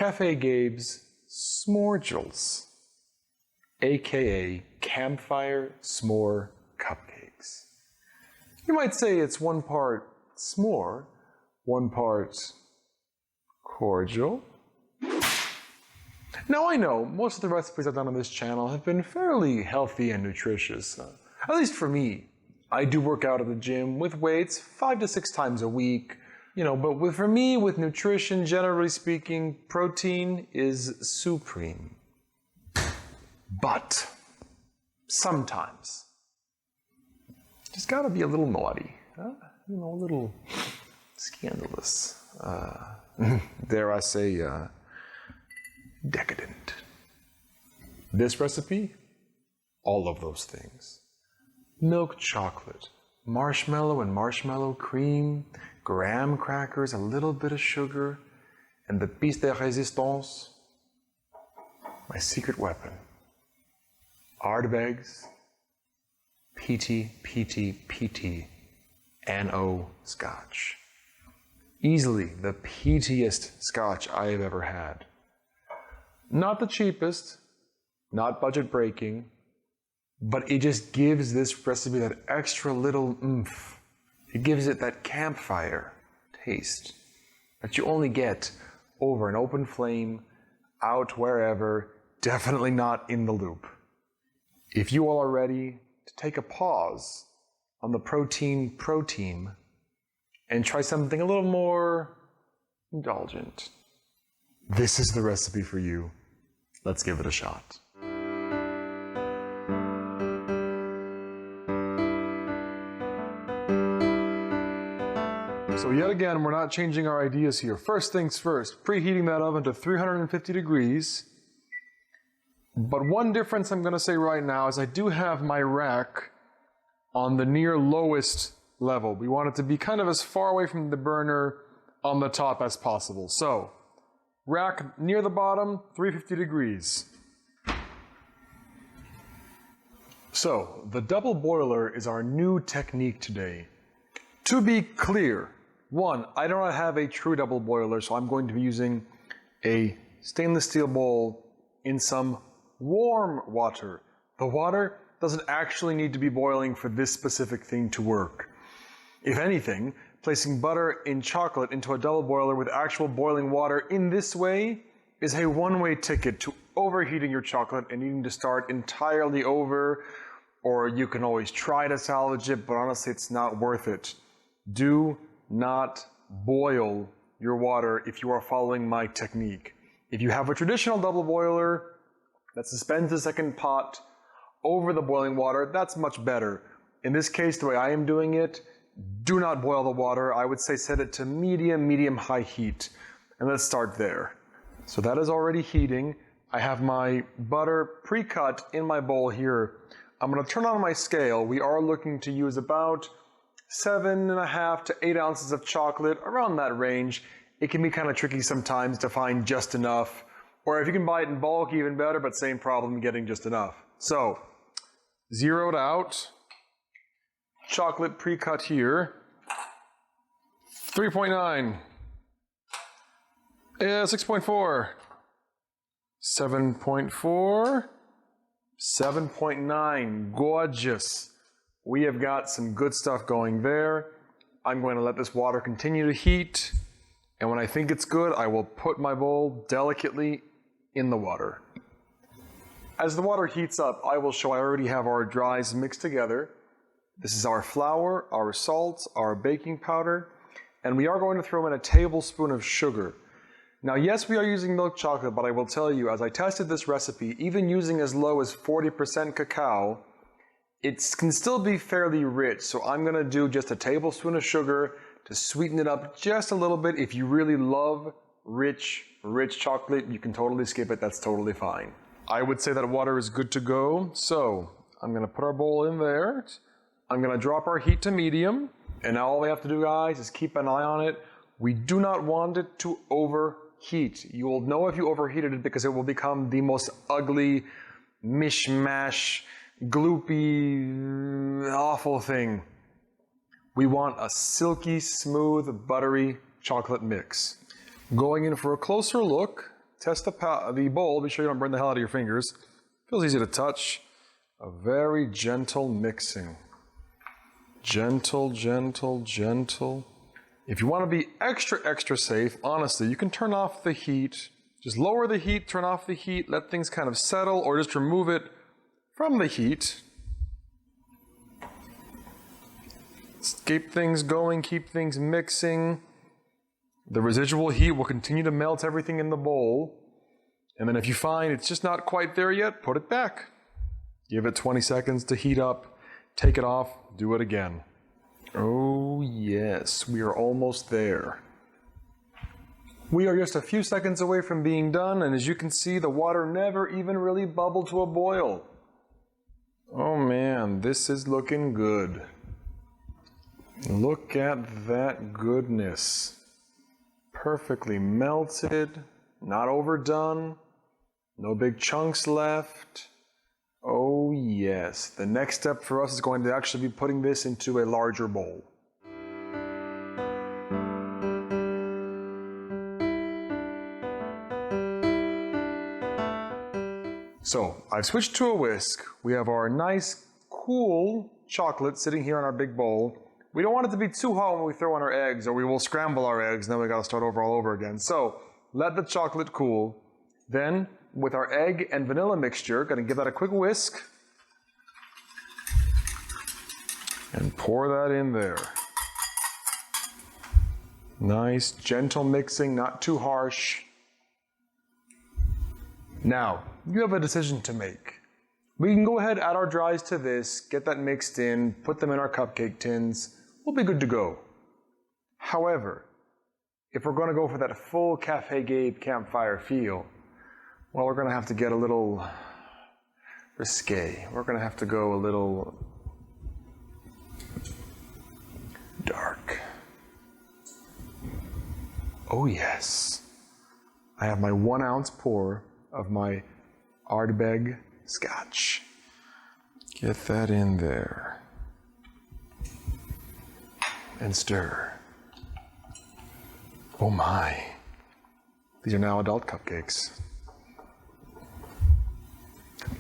Café Gabe's Smordials, aka Campfire S'more Cupcakes. You might say it's one part s'more, one part cordial. Now I know most of the recipes I've done on this channel have been fairly healthy and nutritious, at least for me. I do work out at the gym with weights 5 to 6 times a week, but for me, with nutrition, generally speaking, protein is supreme. But sometimes, just gotta be a little naughty, a little scandalous, dare I say, decadent. This recipe, all of those things. Milk chocolate, marshmallow and marshmallow cream, graham crackers, a little bit of sugar, and the pièce de résistance, my secret weapon. Ardbegs, PT, NO scotch. Easily the peatiest scotch I have ever had. Not the cheapest, not budget breaking, but it just gives this recipe that extra little oomph. It gives it that campfire taste that you only get over an open flame, out wherever, definitely not in the loop. If you all are ready to take a pause on the protein and try something a little more indulgent, this is the recipe for you. Let's give it a shot. So yet again, we're not changing our ideas here. First things first, preheating that oven to 350 degrees. But one difference I'm going to say right now is I do have my rack on the near lowest level. We want it to be kind of as far away from the burner on the top as possible. So, rack near the bottom, 350 degrees. So, the double boiler is our new technique today. To be clear, one, I do not have a true double boiler, so I'm going to be using a stainless steel bowl in some warm water. The water doesn't actually need to be boiling for this specific thing to work. If anything, placing butter in chocolate into a double boiler with actual boiling water in this way is a one-way ticket to overheating your chocolate and needing to start entirely over, or you can always try to salvage it, but honestly it's not worth it. Do not boil your water if you are following my technique. If you have a traditional double boiler that suspends the second pot over the boiling water, that's much better. In this case, the way I am doing it, do not boil the water. I would say set it to medium-high heat. And let's start there. So that is already heating. I have my butter pre-cut in my bowl here. I'm going to turn on my scale. We are looking to use about 7.5 to 8 ounces of chocolate, around that range. It can be kind of tricky sometimes to find just enough. Or if you can buy it in bulk, even better, but same problem getting just enough. So, zeroed out, chocolate pre-cut here, 3.9, 6.4, 7.4, 7.9, gorgeous. We have got some good stuff going there. I'm going to let this water continue to heat, and when I think it's good, I will put my bowl delicately in the water. As the water heats up, I will show I already have our dries mixed together. This is our flour, our salt, our baking powder, and we are going to throw in a tablespoon of sugar. Now yes, we are using milk chocolate, but I will tell you, as I tested this recipe, even using as low as 40% cacao, it can still be fairly rich, so I'm going to do just a tablespoon of sugar to sweeten it up just a little bit. If you really love rich chocolate, you can totally skip it, that's totally fine. I would say that water is good to go, so I'm going to put our bowl in there. I'm going to drop our heat to medium, and now all we have to do, guys, is keep an eye on it. We do not want it to overheat. You will know if you overheated it because it will become the most ugly, mishmash, gloopy, awful thing. We want a silky, smooth, buttery chocolate mix. Going in for a closer look, test the bowl. Be sure you don't burn the hell out of your fingers. Feels easy to touch. A very gentle mixing. Gentle, gentle, gentle. If you want to be extra, extra safe, honestly, you can turn off the heat. Just lower the heat, turn off the heat, let things kind of settle, or just remove it from the heat. Keep things going, keep things mixing. The residual heat will continue to melt everything in the bowl. And then if you find it's just not quite there yet, put it back. Give it 20 seconds to heat up, take it off, do it again. Oh yes, we are almost there. We are just a few seconds away from being done, and as you can see, the water never even really bubbled to a boil. Oh man, this is looking good. Look at that goodness. Perfectly melted, not overdone, no big chunks left. Oh yes, the next step for us is going to actually be putting this into a larger bowl. So, I've switched to a whisk. We have our nice, cool chocolate sitting here in our big bowl. We don't want it to be too hot when we throw in our eggs, or we will scramble our eggs, and then we gotta start over all over again. So, let the chocolate cool. Then, with our egg and vanilla mixture, gonna give that a quick whisk. And pour that in there. Nice, gentle mixing, not too harsh. Now, you have a decision to make. We can go ahead, add our dries to this, get that mixed in, put them in our cupcake tins. We'll be good to go. However, if we're going to go for that full Café Gabe Campfire feel, well, we're going to have to get a little risque. We're going to have to go a little dark. Oh yes. I have my 1 ounce pour of my Ardbeg Scotch. Get that in there. And stir. Oh my. These are now adult cupcakes.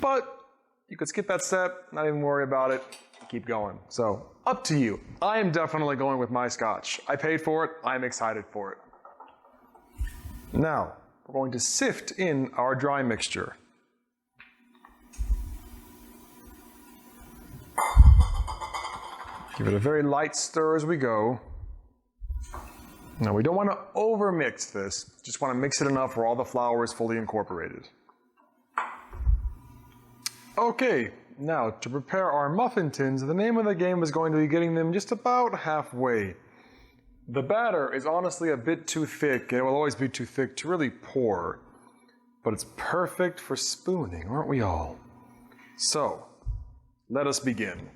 But you could skip that step, not even worry about it, keep going. So, up to you. I am definitely going with my Scotch. I paid for it, I'm excited for it. Now, we're going to sift in our dry mixture. Give it a very light stir as we go. Now, we don't want to overmix this, just want to mix it enough where all the flour is fully incorporated. Okay, now to prepare our muffin tins, the name of the game is going to be getting them just about halfway. The batter is honestly a bit too thick, and it will always be too thick to really pour. But it's perfect for spooning, aren't we all? So, let us begin.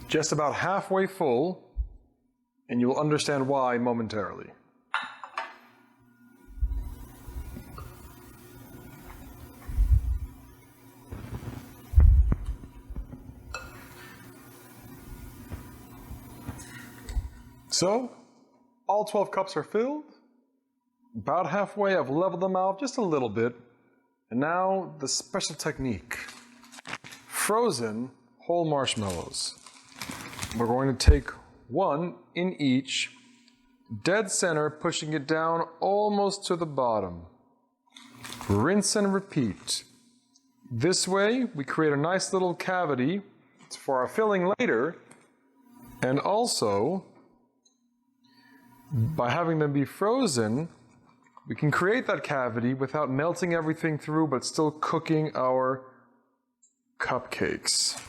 Just about halfway full, and you will understand why momentarily. So, all 12 cups are filled. About halfway, I've leveled them out just a little bit. And now, the special technique. Frozen whole marshmallows. We're going to take one in each, dead center, pushing it down almost to the bottom. Rinse and repeat. This way, we create a nice little cavity for our filling later, and also, by having them be frozen, we can create that cavity without melting everything through, but still cooking our cupcakes.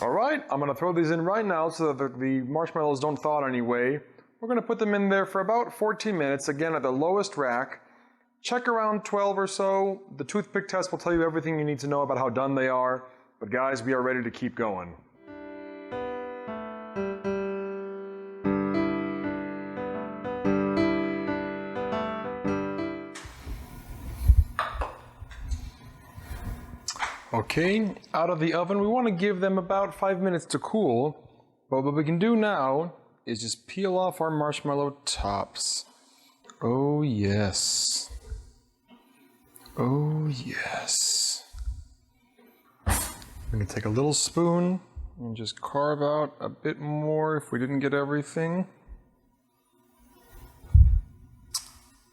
All right, I'm going to throw these in right now so that the marshmallows don't thaw anyway. We're going to put them in there for about 14 minutes, again at the lowest rack. Check around 12 or so. The toothpick test will tell you everything you need to know about how done they are. But guys, we are ready to keep going. Okay, out of the oven, we want to give them about 5 minutes to cool. But what we can do now is just peel off our marshmallow tops. Oh yes. Oh yes. I'm going to take a little spoon and just carve out a bit more if we didn't get everything.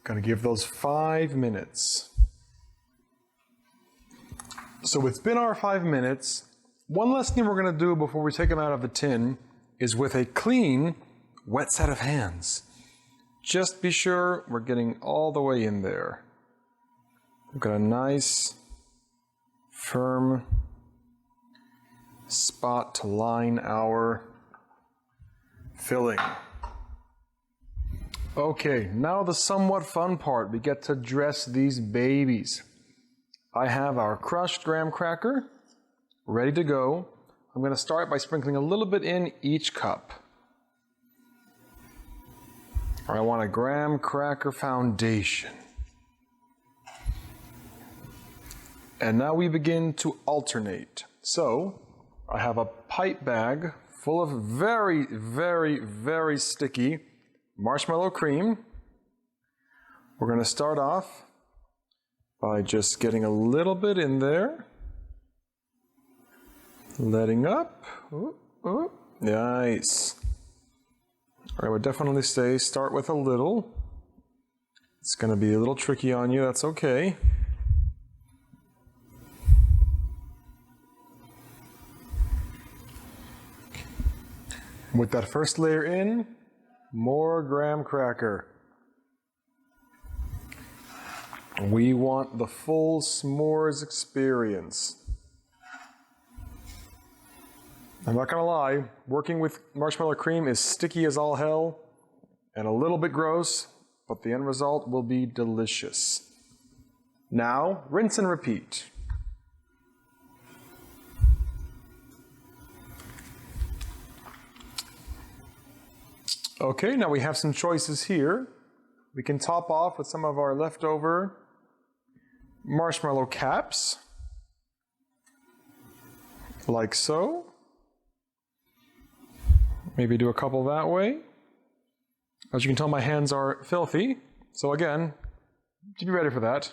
Gonna give those 5 minutes. So it's been our 5 minutes. One last thing we're gonna do before we take them out of the tin is with a clean, wet set of hands. Just be sure we're getting all the way in there. We've got a nice, firm spot to line our filling. Okay, now the somewhat fun part. We get to dress these babies. I have our crushed graham cracker ready to go. I'm going to start by sprinkling a little bit in each cup. I want a graham cracker foundation. And now we begin to alternate. So, I have a pipe bag full of very, very, very sticky marshmallow cream. We're going to start off by just getting a little bit in there. Letting up. Ooh, ooh. Nice. I would definitely say start with a little. It's going to be a little tricky on you, that's okay. With that first layer in, more graham cracker. We want the full s'mores experience. I'm not gonna lie, working with marshmallow cream is sticky as all hell and a little bit gross, but the end result will be delicious. Now, rinse and repeat. Okay, now we have some choices here. We can top off with some of our leftover marshmallow caps, like so. Maybe do a couple that way. As you can tell, my hands are filthy, so again, be ready for that.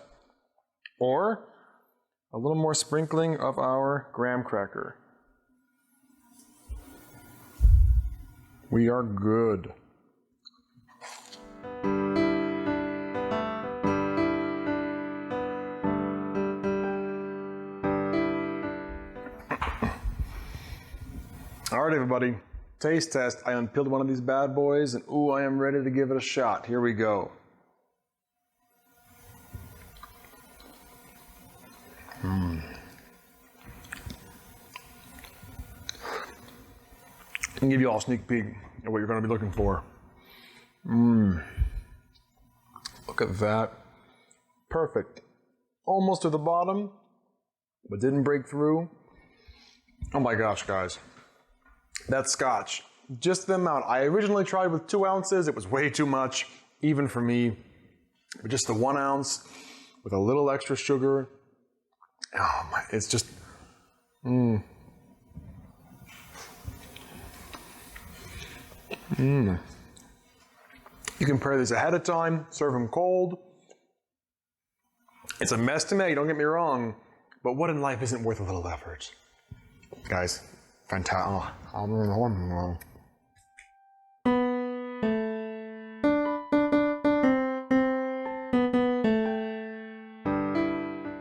Or a little more sprinkling of our graham cracker. We are good. All right, everybody, taste test. I unpeeled one of these bad boys, and ooh, I am ready to give it a shot. Here we go. I can give you all a sneak peek at what you're going to be looking for. Look at that. Perfect. Almost to the bottom, but didn't break through. Oh my gosh, guys. That scotch, just the amount. I originally tried with 2 ounces. It was way too much, even for me. But just the 1 ounce with a little extra sugar. Oh my, it's just, You can prepare these ahead of time, serve them cold. It's a mess to make, don't get me wrong, but what in life isn't worth a little effort? Guys, fantastic. All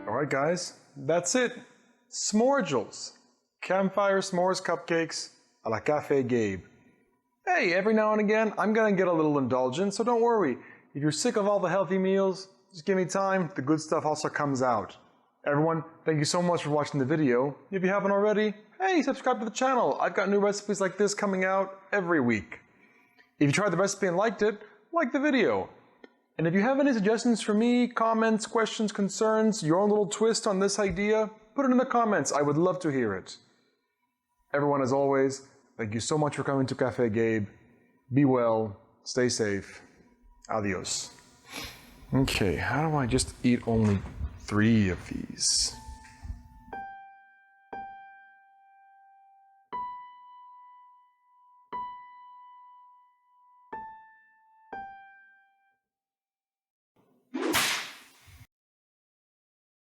right, guys, that's it. Smordials. Campfire s'mores cupcakes a la Café Gabe. Hey, every now and again, I'm gonna get a little indulgent, so don't worry. If you're sick of all the healthy meals, just give me time. The good stuff also comes out. Everyone, thank you so much for watching the video. If you haven't already, hey, subscribe to the channel. I've got new recipes like this coming out every week. If you tried the recipe and liked it, like the video. And if you have any suggestions for me, comments, questions, concerns, your own little twist on this idea, put it in the comments. I would love to hear it. Everyone, as always, thank you so much for coming to Café Gabe. Be well, stay safe. Adios. Okay, how do I just eat only 3 of these?